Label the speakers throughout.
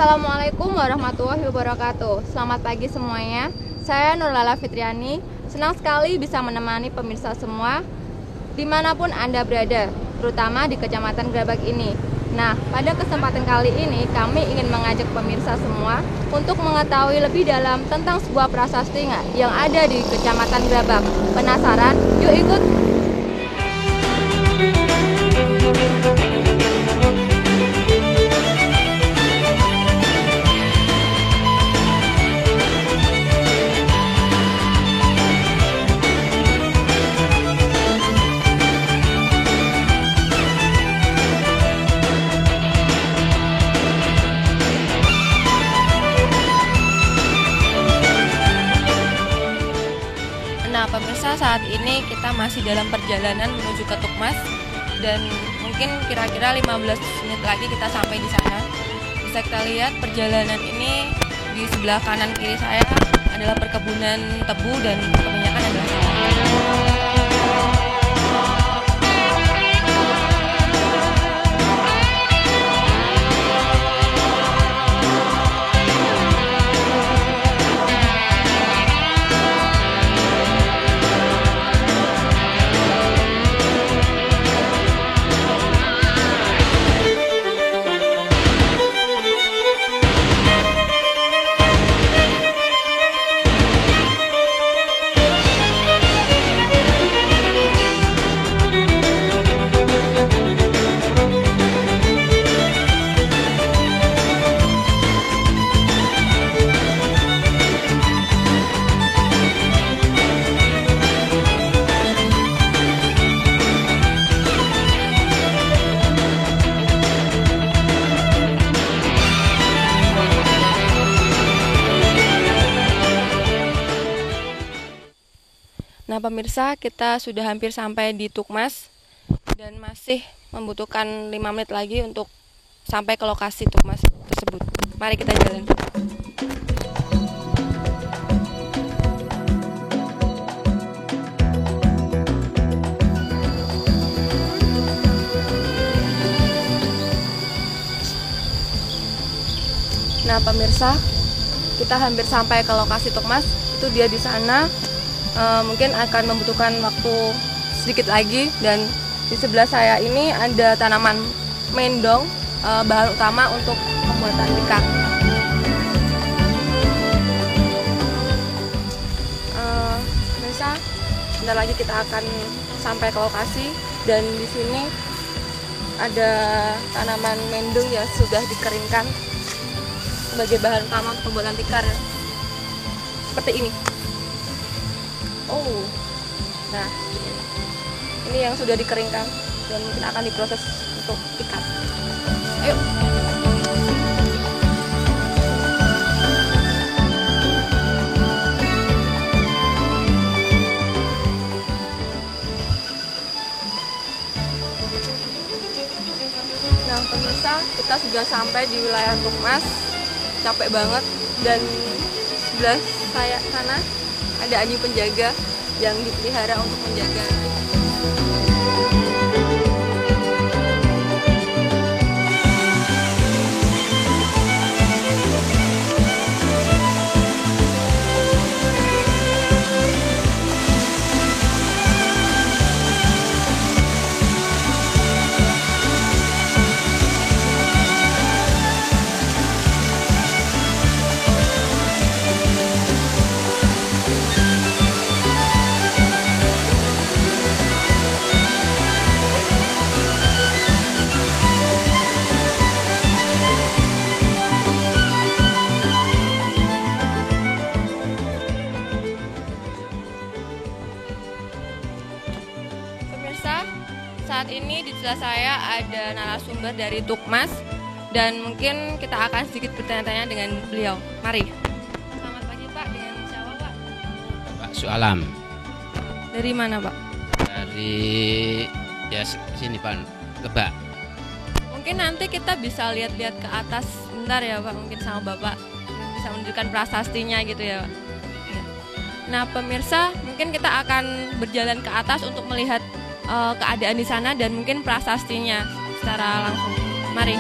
Speaker 1: Assalamualaikum warahmatullahi wabarakatuh. Selamat pagi semuanya. Saya Nurlala Fitriani. Senang sekali bisa menemani pemirsa semua dimanapun Anda berada, terutama di Kecamatan Grabak ini. Nah, pada kesempatan kali ini kami ingin mengajak pemirsa semua untuk mengetahui lebih dalam tentang sebuah prasasti yang ada di Kecamatan Grabak. Penasaran? Yuk ikut!
Speaker 2: Nah, pemirsa, saat ini kita masih dalam perjalanan menuju ke Tukmas dan mungkin kira-kira 15 menit lagi kita sampai di sana. Bisa kita lihat perjalanan ini di sebelah kanan kiri saya adalah perkebunan tebu dan kebanyakan adalah sawah. Nah, pemirsa, kita sudah hampir sampai di Tukmas dan masih membutuhkan 5 menit lagi untuk sampai ke lokasi Tukmas tersebut. Mari kita jalan. Nah, pemirsa, kita hampir sampai ke lokasi Tukmas. Itu dia di sana. Mungkin akan membutuhkan waktu sedikit lagi, dan di sebelah saya ini ada tanaman mendong, bahan utama untuk pembuatan tikar. Pemirsa, sebentar lagi kita akan sampai ke lokasi, dan di sini ada tanaman mendung yang sudah dikeringkan sebagai bahan utama untuk pembuatan tikar, seperti ini. Oh, nah ini yang sudah dikeringkan dan mungkin akan diproses untuk tikar. Ayo. Nah, pemirsa, kita sudah sampai di wilayah Tukmas. Capek banget, dan sebelah saya sana ada anjing penjaga yang dipelihara untuk menjaga. Saat ini di sebelah saya ada narasumber dari Tukmas dan mungkin kita akan sedikit bertanya-tanya dengan beliau. Mari. Selamat pagi, Pak. Dengan siapa, Pak?
Speaker 3: Pak Sualam.
Speaker 2: Dari mana, Pak?
Speaker 3: Dari sini, Pak. Lebak.
Speaker 2: Mungkin nanti kita bisa lihat-lihat ke atas bentar ya, Pak. Mungkin sama Bapak bisa menunjukkan prasastinya gitu ya, Pak. Nah, pemirsa, mungkin kita akan berjalan ke atas untuk melihat keadaan di sana dan mungkin prasastinya secara langsung. Mari.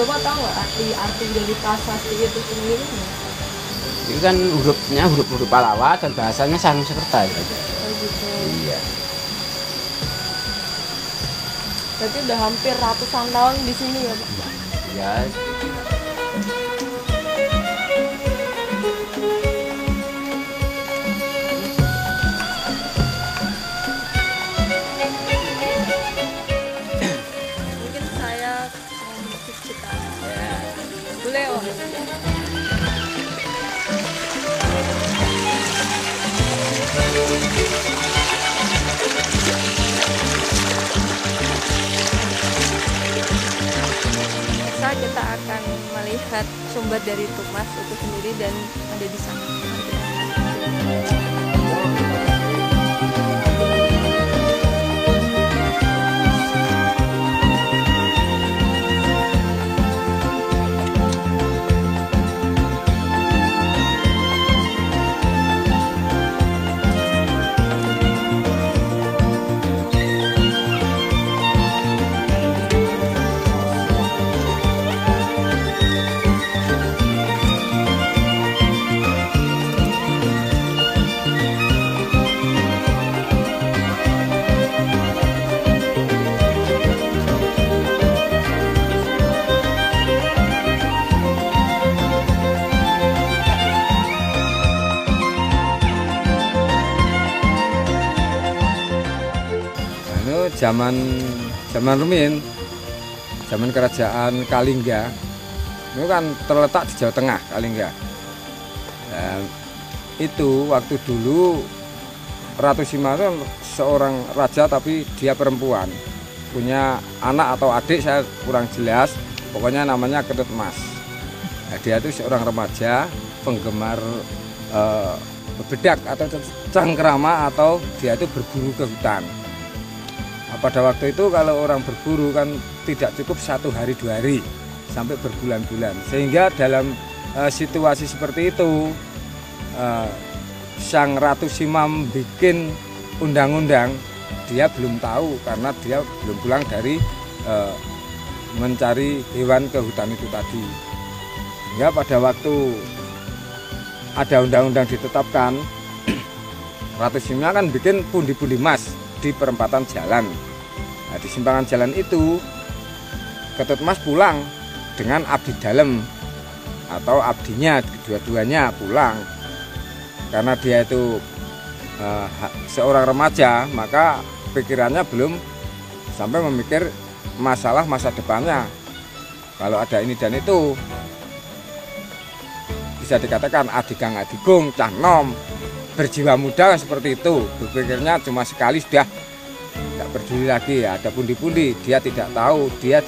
Speaker 2: Bapak tahu nggak arti dari prasasti itu sendiri?
Speaker 3: Itu kan hurufnya huruf-huruf Pallawa dan bahasanya Sanskerta.
Speaker 2: Oh gitu.
Speaker 3: Iya.
Speaker 2: Berarti udah hampir ratusan tahun di sini ya Pak?
Speaker 3: Ya.
Speaker 2: Mungkin saya mau cita.
Speaker 3: Ya.
Speaker 2: Boleh Om? Kita akan melihat sumber dari Tukmas itu sendiri dan ada di sana.
Speaker 4: Zaman rumiyin, zaman kerajaan Kalingga, itu kan terletak di Jawa Tengah, Kalingga. Dan itu waktu dulu Ratu Sima itu seorang raja tapi dia perempuan, punya anak atau adik saya kurang jelas, pokoknya namanya Ketutmas. Nah, dia itu seorang remaja penggemar bedak atau cangkrama, atau dia itu berburu ke hutan. Pada waktu itu kalau orang berburu kan tidak cukup 1 hari 2 hari, sampai berbulan-bulan. Sehingga dalam situasi seperti itu, Sang Ratu Sima bikin undang-undang, dia belum tahu karena dia belum pulang dari mencari hewan ke hutan itu tadi. Sehingga pada waktu ada undang-undang ditetapkan, Ratu Sima kan bikin pundi-pundi emas di perempatan jalan. Nah, di simpangan jalan itu Ketutmas pulang dengan abdi dalem atau abdinya, kedua-duanya pulang. Karena dia itu seorang remaja, maka pikirannya belum sampai memikir masalah masa depannya. Kalau ada ini dan itu, bisa dikatakan adigang adigung, cah nom, berjiwa muda seperti itu. Berpikirnya cuma sekali sudah tidak peduli lagi, ya ada pundi-pundi, dia tidak tahu, dia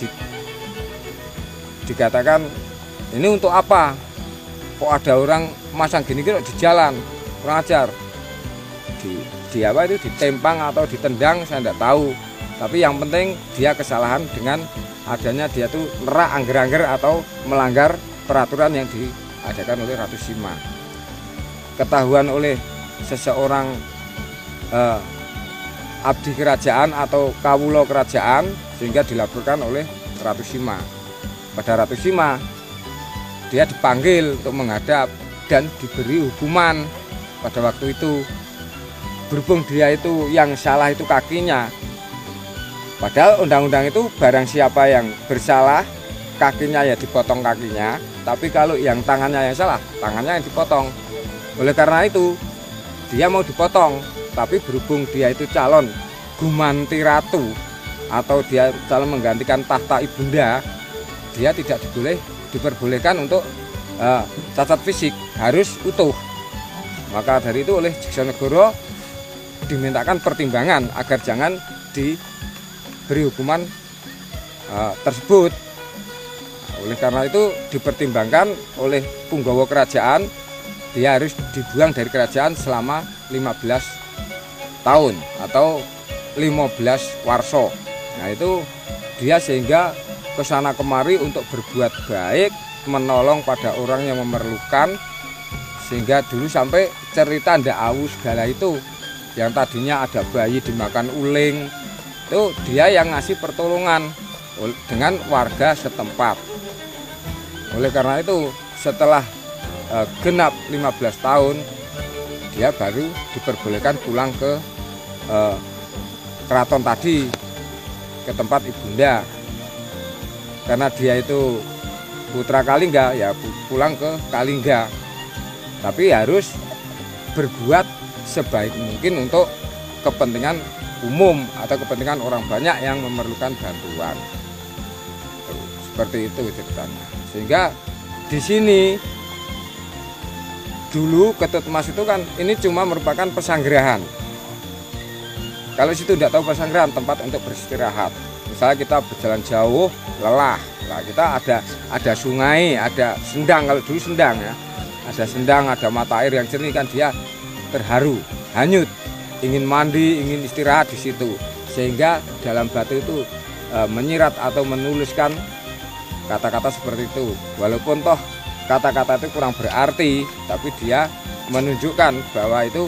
Speaker 4: dikatakan ini untuk apa, kok ada orang masang gini-gini di jalan, kurang ajar, di apa itu ditempang atau ditendang saya tidak tahu, tapi yang penting dia kesalahan dengan adanya dia tuh merak angger-angger atau melanggar peraturan yang diadakan oleh Ratu Sima. Ketahuan oleh seseorang abdi kerajaan atau kawulo kerajaan, sehingga dilaporkan oleh Ratu Sima. Pada Ratu Sima, dia dipanggil untuk menghadap dan diberi hukuman pada waktu itu. Berhubung dia itu yang salah itu kakinya, padahal undang-undang itu barang siapa yang bersalah kakinya ya dipotong kakinya, tapi kalau yang tangannya yang salah, tangannya yang dipotong. Oleh karena itu dia mau dipotong, tapi berhubung dia itu calon gumanti ratu atau dia calon menggantikan tahta ibunda, dia tidak diperbolehkan untuk cacat fisik, harus utuh. Maka dari itu oleh Jigsawnegara dimintakan pertimbangan agar jangan diberi hukuman tersebut. Oleh karena itu dipertimbangkan oleh punggawa kerajaan, dia harus dibuang dari kerajaan selama 15 tahun atau 15 warso. Nah itu dia sehingga kesana kemari untuk berbuat baik, menolong pada orang yang memerlukan, sehingga dulu sampai cerita ndak awu segala itu, yang tadinya ada bayi dimakan uling, itu dia yang ngasih pertolongan dengan warga setempat. Oleh karena itu setelah genap 15 tahun dia baru diperbolehkan pulang ke keraton tadi, ke tempat ibunda. Karena dia itu putra Kalingga, ya pulang ke Kalingga. Tapi harus berbuat sebaik mungkin untuk kepentingan umum atau kepentingan orang banyak yang memerlukan bantuan. Seperti itu ceritanya. Sehingga di sini dulu Ketut Mas itu kan ini cuma merupakan pesanggerahan. Kalau situ tidak tahu pesanggerahan, tempat untuk beristirahat. Misalnya kita berjalan jauh, lelah. Nah, kita ada sungai, ada sendang, kalau dulu sendang ya. Ada sendang, ada mata air yang jernih kan dia terharu, hanyut, ingin mandi, ingin istirahat di situ. Sehingga dalam batu itu menyirat atau menuliskan kata-kata seperti itu. Walaupun toh kata-kata itu kurang berarti, tapi dia menunjukkan bahwa itu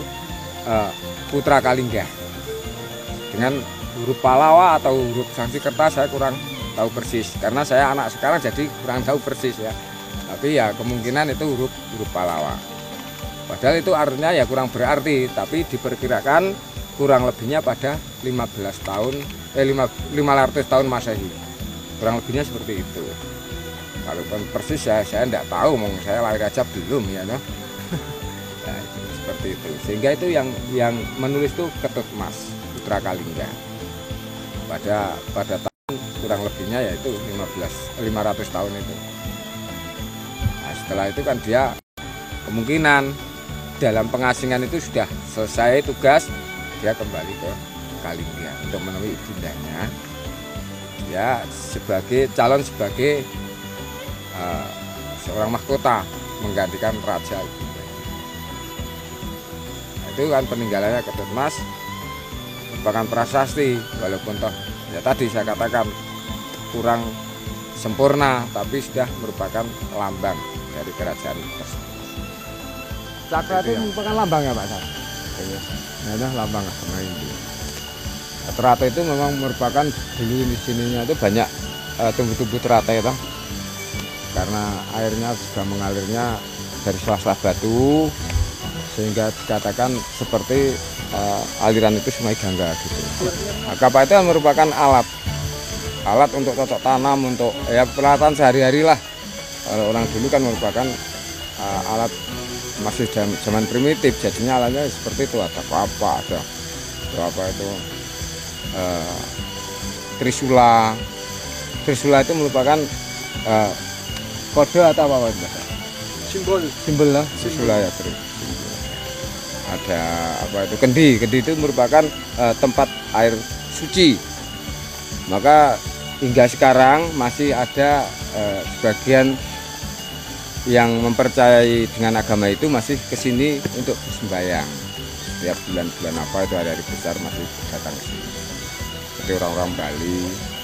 Speaker 4: putra Kalingga. Dengan huruf Pallawa atau huruf Sanskerta saya kurang tahu persis, karena saya anak sekarang jadi kurang tahu persis ya. Tapi ya kemungkinan itu huruf Pallawa. Padahal itu artinya ya kurang berarti, tapi diperkirakan kurang lebihnya pada 500 tahun Masehi. Kurang lebihnya seperti itu. Kalau persis saya tidak tahu, saya lahir aja belum ya, no? Nah, itu, seperti itu. Sehingga itu yang menulis itu Ketut Mas, putra Kalingga. Pada tahun kurang lebihnya yaitu 500 tahun itu. Nah, setelah itu kan dia kemungkinan dalam pengasingan itu sudah selesai tugas, dia kembali ke Kalingga untuk menemui ibundanya. Ya calon sebagai seorang mahkota menggantikan raja ibunda. Nah, itu kan peninggalannya Ketut Mas merupakan prasasti, walaupun toh ya tadi saya katakan kurang sempurna, tapi sudah merupakan lambang dari kerajaan tersebut.
Speaker 3: Cakra itu merupakan lambang ya Pak Sar?
Speaker 4: Iya, nah, lambang sama ini. Teratai itu memang merupakan dulu di sininya itu banyak tumbuh-tumbuh teratai itu. Karena airnya juga mengalirnya dari sela-sela batu, sehingga dikatakan seperti aliran itu Sungai Gangga gitu. Nah, kapal itu merupakan alat untuk cocok tanam, untuk ya peralatan sehari-hari lah. Kalau orang dulu kan merupakan alat masih zaman primitif, jadinya alatnya seperti itu, ada apa, ada trisula. Trisula itu merupakan kode atau apa itu? Simbol lah, trisula ya, ada apa itu kendi itu merupakan tempat air suci. Maka hingga sekarang masih ada sebagian yang mempercayai dengan agama itu masih kesini untuk bersembahyang. Setiap bulan-bulan apa itu hari-hari besar masih datang ke sini. Seperti orang-orang Bali,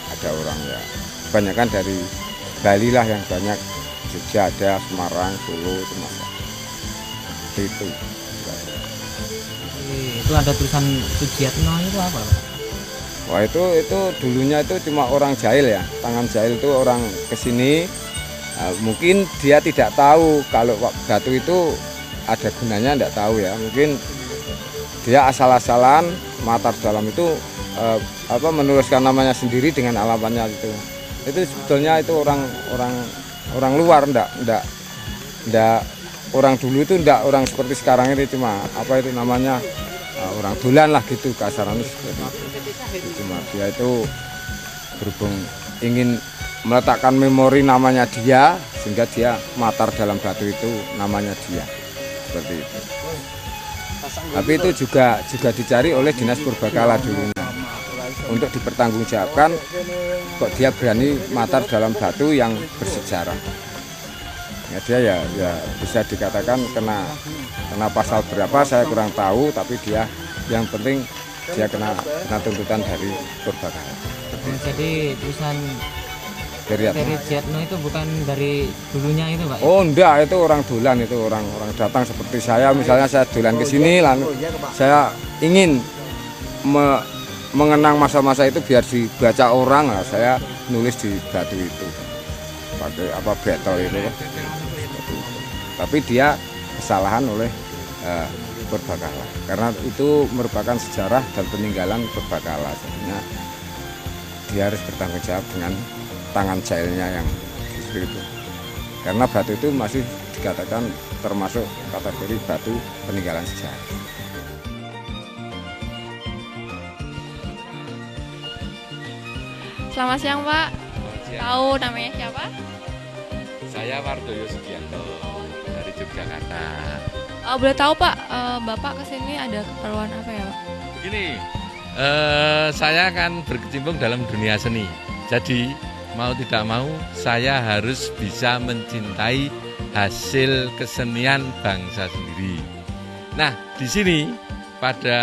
Speaker 4: ada orang ya kebanyakan dari Bali lah yang banyak, Jogja ada, Semarang, Solo itu masuk. Itu.
Speaker 5: Itu ada tulisan Sujiatno itu apa?
Speaker 4: Wah itu dulunya itu cuma orang jahil ya, tangan jahil itu orang kesini, mungkin dia tidak tahu kalau batu itu ada gunanya, tidak tahu ya, mungkin dia asal-asalan matar dalam itu menuliskan namanya sendiri dengan alamatnya itu sebetulnya itu orang luar, ndak orang dulu itu ndak orang seperti sekarang ini, cuma apa itu namanya orang dolan lah gitu kasarannya seperti itu. Cuma dia itu berhubung ingin meletakkan memori namanya dia, sehingga dia matar dalam batu itu namanya dia seperti itu. Tapi itu juga dicari oleh Dinas Purbakala dulunya untuk dipertanggungjawabkan kok dia berani matar dalam batu yang bersejarah. Ya dia ya bisa dikatakan kena pasal berapa saya kurang tahu, tapi dia yang penting dia kena tuntutan dari Purbakala.
Speaker 5: Jadi tulisan dari Jiatno itu bukan dari dulunya itu Pak?
Speaker 4: Oh enggak, itu orang dolan, itu orang datang seperti saya, misalnya saya dolan ke sini, lalu saya ingin mengenang masa-masa itu biar dibaca orang, lah saya nulis di batu itu. pakai apa battle itu kan. Tapi dia kesalahan oleh Purbakala karena itu merupakan sejarah dan peninggalan Purbakala, jadinya dia harus bertanggung jawab dengan tangan jahilnya yang seperti itu, karena batu itu masih dikatakan termasuk kategori batu peninggalan sejarah.
Speaker 2: Selamat siang Pak. Tahu namanya siapa?
Speaker 6: Saya Wardoyo Sugianto dari Yogyakarta.
Speaker 2: Boleh tahu Pak, Bapak kesini ada keperluan apa ya Pak?
Speaker 6: Begini, saya kan berkecimpung dalam dunia seni. Jadi mau tidak mau saya harus bisa mencintai hasil kesenian bangsa sendiri. Nah di sini pada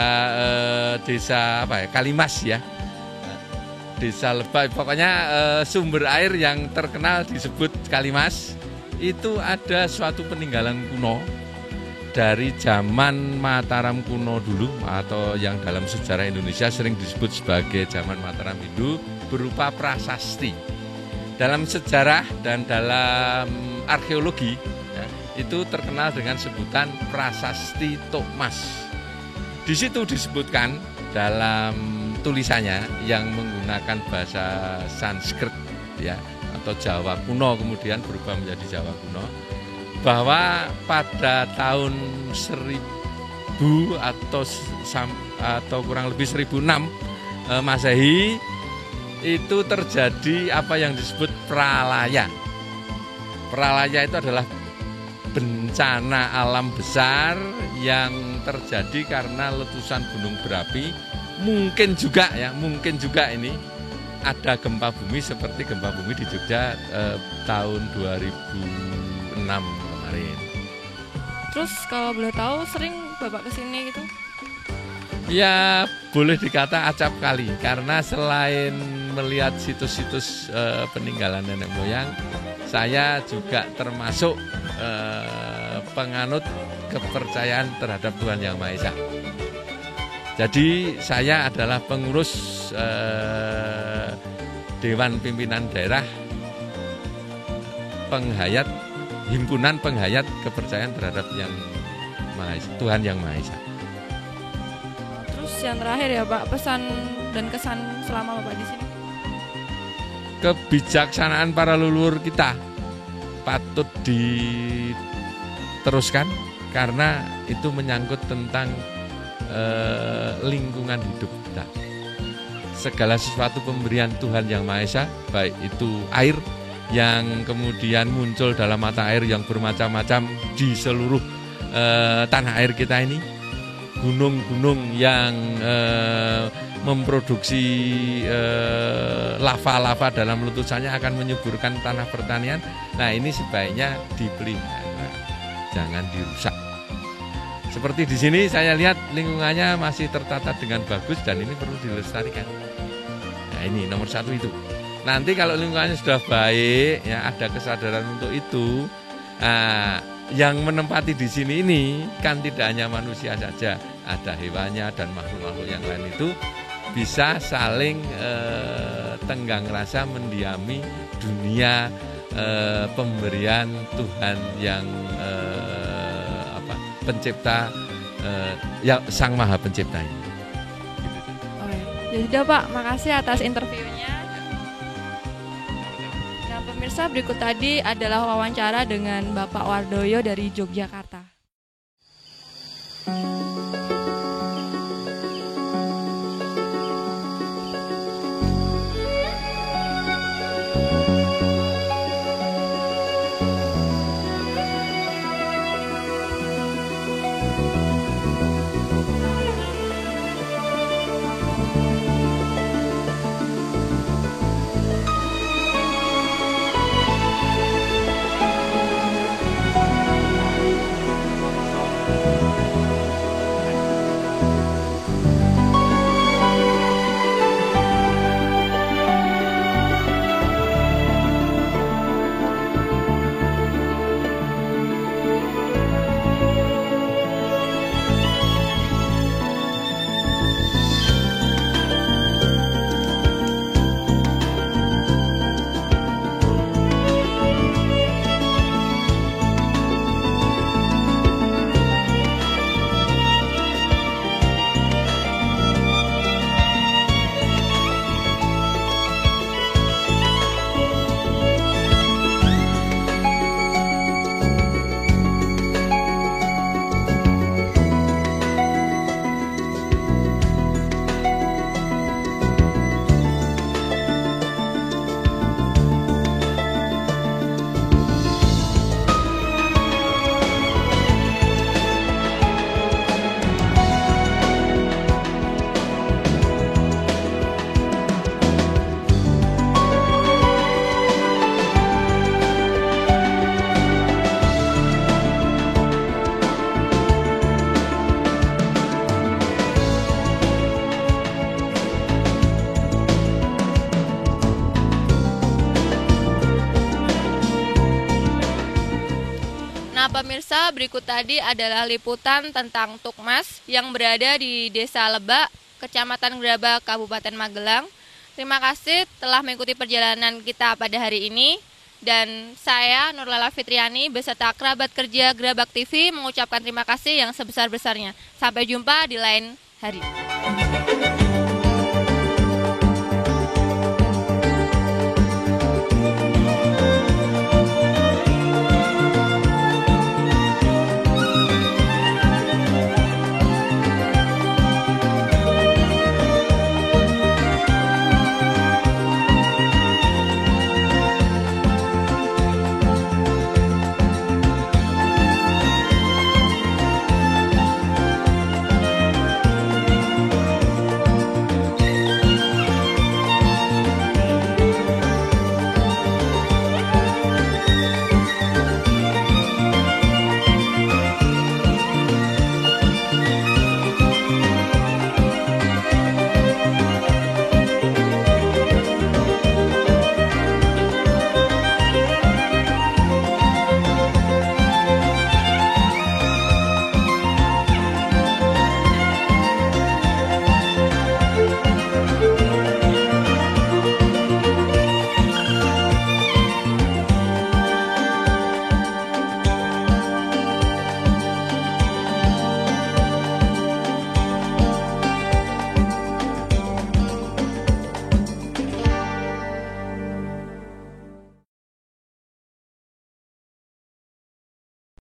Speaker 6: desa Kalimas ya, desa Lebak, pokoknya sumber air yang terkenal disebut Kalimas, itu ada suatu peninggalan kuno dari zaman Mataram kuno dulu, atau yang dalam sejarah Indonesia sering disebut sebagai zaman Mataram Hindu, berupa prasasti. Dalam sejarah dan dalam arkeologi ya, itu terkenal dengan sebutan prasasti Tokmas. Di situ disebutkan dalam tulisannya yang menggunakan bahasa Sanskrit ya, atau Jawa kuno kemudian berubah menjadi Jawa kuno, bahwa pada tahun 1000 atau kurang lebih 1006 Masehi itu terjadi apa yang disebut pralaya. Pralaya itu adalah bencana alam besar yang terjadi karena letusan gunung berapi. Mungkin juga ini ada gempa bumi seperti gempa bumi di Jogja tahun 2006 kemarin.
Speaker 2: Terus kalau boleh tahu sering Bapak kesini gitu?
Speaker 6: Ya boleh dikata acap kali, karena selain melihat situs-situs peninggalan nenek moyang, saya juga termasuk penganut kepercayaan terhadap Tuhan Yang Maha Esa. Jadi saya adalah pengurus Dewan Pimpinan Daerah Himpunan Penghayat Kepercayaan terhadap Tuhan Yang Maha Esa.
Speaker 2: Terus yang terakhir ya Pak, pesan dan kesan selama Bapak di sini?
Speaker 6: Kebijaksanaan para leluhur kita patut diteruskan karena itu menyangkut tentang lingkungan hidup kita. Segala sesuatu pemberian Tuhan Yang Maha Esa, baik itu air yang kemudian muncul dalam mata air yang bermacam-macam di seluruh tanah air kita ini, gunung-gunung yang memproduksi lava-lava dalam letusannya akan menyuburkan tanah pertanian. Nah ini sebaiknya dipelihara, jangan dirusak. Seperti di sini saya lihat lingkungannya masih tertata dengan bagus dan ini perlu dilestarikan. Nah ini nomor satu itu. Nanti kalau lingkungannya sudah baik, ya ada kesadaran untuk itu. Nah, yang menempati di sini ini kan tidak hanya manusia saja, ada hewannya dan makhluk-makhluk yang lain itu bisa saling tenggang rasa mendiami dunia pemberian Tuhan yang pencipta, ya Sang Maha Pencipta ini.
Speaker 2: Ya sudah Pak, makasih atas interviewnya. Nah pemirsa, berikut tadi adalah wawancara dengan Bapak Wardoyo dari Yogyakarta. pemirsa, berikut tadi adalah liputan tentang Tukmas yang berada di Desa Lebak, Kecamatan Gerabak, Kabupaten Magelang. Terima kasih telah mengikuti perjalanan kita pada hari ini. Dan saya, Nurlala Fitriani, beserta kerabat kerja Gerabak TV mengucapkan terima kasih yang sebesar-besarnya. Sampai jumpa di lain hari.